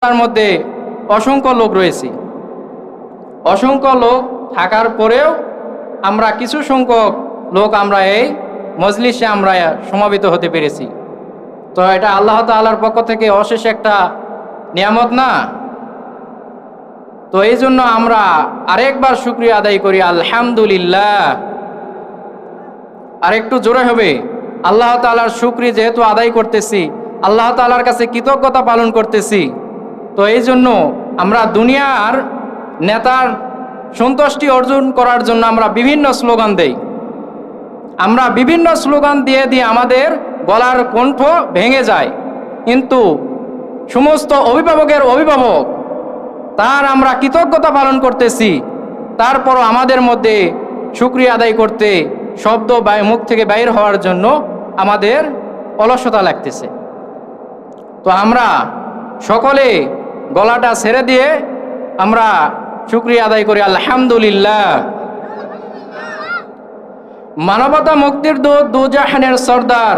তার মধ্যে অসংখ্য লোক রয়েছে। অসংখ্য লোক থাকার পরেও আমরা কিছু সংখ্যক লোক আমরা এই মজলিসে আমরা সমাবেত হতে পেরেছি। তো এটা আল্লাহ তাআলার পক্ষ থেকে অশেষ একটা নিয়ামত না? তো এই জন্য আমরা আরেকবার শুকরিয়া আদায় করি, আলহামদুলিল্লাহ। আরেকটু জোরে হবে, আল্লাহ তাআলার শুকরিয়া যেহেতু আদায় করতেছি, আল্লাহ তাআলার কাছে কৃতজ্ঞতা পালন করতেছি। তো এই জন্য আমরা দুনিয়ার নেতার সন্তুষ্টি অর্জন করার জন্য আমরা বিভিন্ন স্লোগান দেই। আমরা বিভিন্ন স্লোগান দিয়ে দিয়ে আমাদের গলার কণ্ঠ ভেঙে যায়, কিন্তু সমস্ত অভিভাবকের অভিভাবক তার আমরা কৃতজ্ঞতা পালন করতেছি, তারপরও আমাদের মধ্যে শুকরিয়া আদায় করতে শব্দ মুখ থেকে বাইর হওয়ার জন্য আমাদের অলসতা লাগতেছে। তো আমরা সকলে গলাটা ছেড়ে দিয়ে আমরা শুকরিয়া আদায় করি, আলহামদুলিল্লাহ। মানবতা মুক্তির দূত, দুজাহানের সর্দার,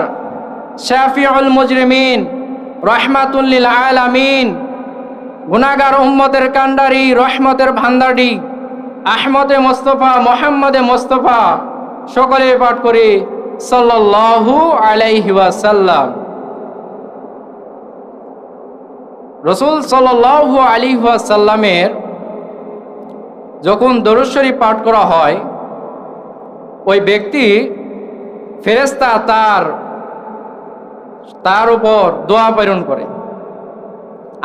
শাফিউল মুজরিমিন, রাহমাতুল লিল আলামিন, গুনাহগার উম্মতের কান্ডারি, রহমতের ভান্ডারি, আহমদে মোস্তফা, মুহাম্মদে মোস্তফা, সকলে পাঠ করি সাল্লাল্লাহু আলাইহি ওয়াসাল্লাম। রাসূল সাল্লাল্লাহু আলাইহি ওয়াসাল্লামের যখন দরুদ শরীফ পাঠ করা হয়, ওই ব্যক্তি ফেরেশতা তার উপর দোয়া প্রেরণ করে।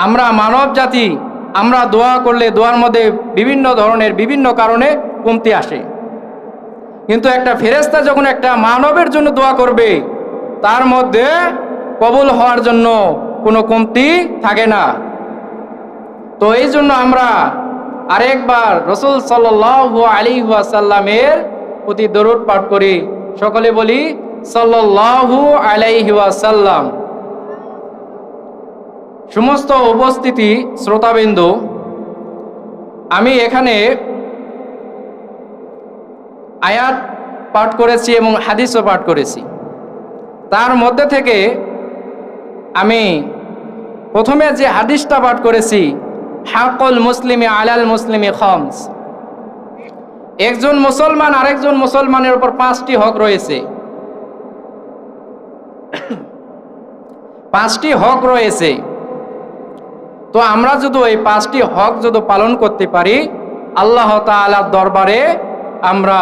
আমরা মানব জাতি, আমরা দোয়া করলে দোয়ার মধ্যে বিভিন্ন ধরনের বিভিন্ন কারণে কমতি আসে, কিন্তু একটা ফেরেশতা যখন একটা মানবের জন্য দোয়া করবে, তার মধ্যে কবুল হওয়ার জন্য কোনো কমতি থাকে না। তো এই জন্য আমরা আরেকবার রাসূল সাল্লাল্লাহু আলাইহি ওয়াসাল্লামের প্রতি দরুদ পাঠ করি, সকলে বলি সাল্লাল্লাহু আলাইহি ওয়াসাল্লাম। সমস্ত উপস্থিতি শ্রোতাবিন্দু, আমি এখানে আয়াত পাঠ করেছি এবং হাদিসও পাঠ করেছি। তার মধ্যে থেকে আমি প্রথমে যে হাদিসটা পাঠ করেছি, হাকুল মুসলিমি আলাল মুসলিমি খামস, একজন মুসলমান আরেকজন মুসলমানের উপর 5টি হক রয়েছে। 5টি হক রয়েছে। তো আমরা যদি এই 5টি হক যদি পালন করতে পারি, আল্লাহ তাআলার দরবারে আমরা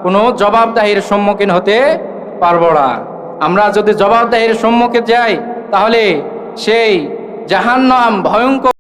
কোনো জবাবদাহির সম্মুখীন হতে পারবো না। আমরা যদি জবাবদাহির সম্মুখে যাই, তাহলে সেই জাহান্নাম ভয়ঙ্কর